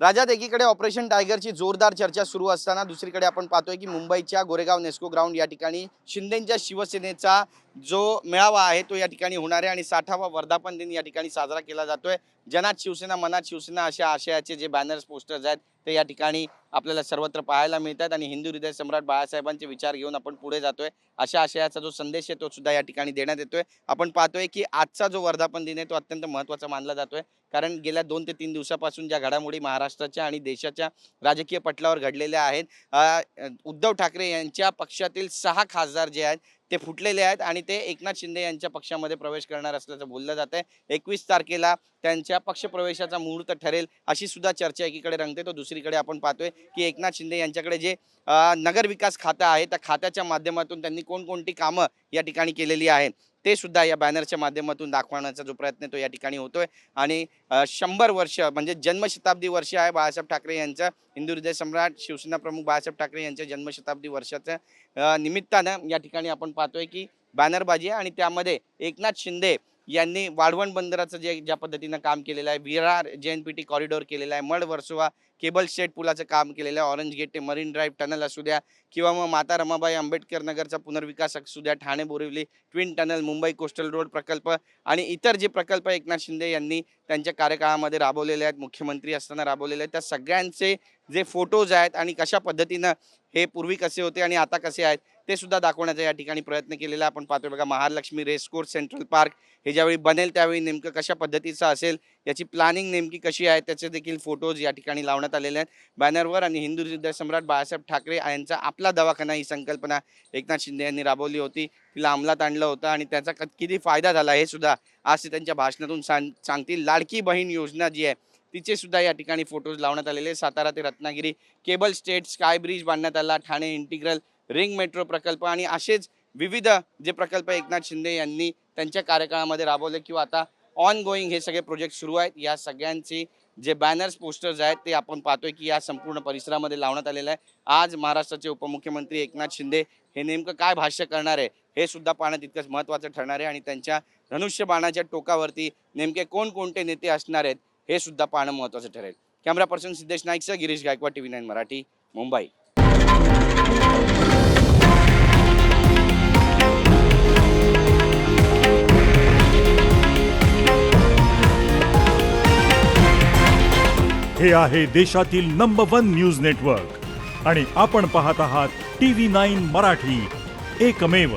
राज्यात एकीकडे ऑपरेशन टायगरची जोरदार चर्चा सुरू असताना दुसरीकडे आपण पाहतोय की मुंबईच्या गोरेगाव नेस्को ग्राउंड या ठिकाणी शिंदेंच्या शिवसेनेचा जो मेळावा आहे तो या ठिकाणी होणार आहे आणि 60वा वर्धापन दिन या ठिकाणी साजरा केला जातोय। जनात शिवसेना मनात शिवसेना अशा आशयाचे जे बॅनर्स पोस्टर्स आहेत ते या ठिकाणी आपल्याला सर्वत्र पाहायला मिळतात आणि हिंदू हृदय सम्राट बाळासाहेबांचे विचार घेऊन आपण पुढे जातोय। अशा आशयाचा जो संदेश आहे तो सुद्धा या ठिकाणी देण्यात येतोय। आपण पाहतोय की आजचा जो वर्धापन दिन आहे तो अत्यंत महत्त्वाचा मानला जातोय, कारण गेल्या 2 ते 3 दिवसापासून ज्या घडामोडी महाराष्ट्राच्या आणि देशाच्या राजकीय पटलावर घडलेल्या आहेत, उद्धव ठाकरे यांच्या पक्षातील 6 खासदार जे आहेत ते फुटलेले आहेत आणि ते एकनाथ शिंदे यांच्या पक्षामध्ये प्रवेश करणार असल्याचं बोललं जात आहे। 21 तारखेला त्यांच्या पक्षप्रवेशाचा मुहूर्त ठरेल अशी सुद्धा चर्चा एकीकडे रंगते, तो दुसरीकडे आपण पाहतोय की एकनाथ शिंदे यांच्याकडे जे नगर विकास खातं आहे त्या खात्याच्या माध्यमातून त्यांनी कोणकोणती कामं या ठिकाणी केलेली आहेत ते सुद्धा या बॅनरच्या माध्यमातून दाखवण्याचा जो प्रयत्न तो या ठिकाणी होतोय। आणि 100 वर्ष म्हणजे जन्मशताब्दी वर्ष आहे बाळासाहेब ठाकरे यांचं, हिंदू हृदय सम्राट शिवसेना प्रमुख बाळासाहेब ठाकरे यांच्या जन्मशताब्दी वर्षाच्या निमित्तानं या ठिकाणी आपण पाहतोय की बॅनरबाजी आहे आणि त्यामध्ये एकनाथ शिंदे यांनी वाढवण बंदराचं ज्या पद्धतीनं काम केलेलं आहे, विरार JNPT कॉरिडॉर केलेला आहे, मड वर्सोवा केबल स्टेट पुलाचं काम केलेलं आहे, ऑरेंज गेट ते मरीन ड्राईव्ह टनल असू द्या किंवा मग माता रमाबाई आंबेडकर नगरचा पुनर्विकास असू द्या, Thane Borivali twin tunnel, Mumbai coastal road प्रकल्प आणि इतर जे प्रकल्प एकनाथ शिंदे यांनी त्यांच्या कार्यकाळामध्ये राबवलेले आहेत, मुख्यमंत्री असताना राबवलेले आहेत, त्या सगळ्यांचे जे फोटोज आहेत आणि कशा पद्धतीनं हे पूर्वी कसे होते आणि आता कसे आहेत ते सुद्धा दाखवण्याचा या ठिकाणी प्रयत्न केलेला आपण पाहतोय। बघा, महालक्ष्मी रेसकोर्स सेंट्रल पार्क हे ज्यावेळी बनेल त्यावेळी नेमकं कशा पद्धतीचं असेल, याची प्लॅनिंग नेमकी कशी आहे त्याचे देखील फोटोज या ठिकाणी लावण्यात आलेले आहेत बॅनरवर। आणि हिंदू हृदय सम्राट बाळासाहेब ठाकरे यांचा आपला दवाखाना ही संकल्पना एकनाथ शिंदे यांनी राबवली होती, तिला अंमलात आणलं होतं आणि त्याचा किती फायदा झाला हे सुद्धा आज ते त्यांच्या भाषणातून सांगतील। लाडकी बहीण योजना जी आहे तिचे सुद्धा या ठिकाणी फोटोज लावण्यात आलेले। सातारा ते Ratnagiri cable stayed sky bridge बांधण्यात आला, ठाणे इंटिग्रल रिंग मेट्रो प्रकल्प आणि असेच विविध जे प्रकल्प एकनाथ शिंदे यांनी त्यांच्या कार्यकाळामध्ये राबवले किंवा आता ऑन गोईंग हे सगळे प्रोजेक्ट सुरू आहेत, या सगळ्यांचे जे बॅनर्स पोस्टर्स आहेत ते आपण पाहतोय की या संपूर्ण परिसरामध्ये लावण्यात आलेलं आहे। आज महाराष्ट्राचे उपमुख्यमंत्री एकनाथ शिंदे हे नेमकं काय भाष्य करणार आहे हे सुद्धा पाहणं तितकंच महत्त्वाचं ठरणार आहे आणि त्यांच्या धनुष्यबाणाच्या टोकावरती नेमके कोणकोणते नेते असणार आहेत हे सुद्धा पाहणं महत्त्वाचं ठरेल। कॅमेरा पर्सन सिद्धेश नाईकसह गिरीश गायकवाड, TV9 मराठी, मुंबई। हे आहे देशातील नंबर 1 न्यूज नेटवर्क आणि आपण पाहत आहात TV9 मराठी, एकमेव।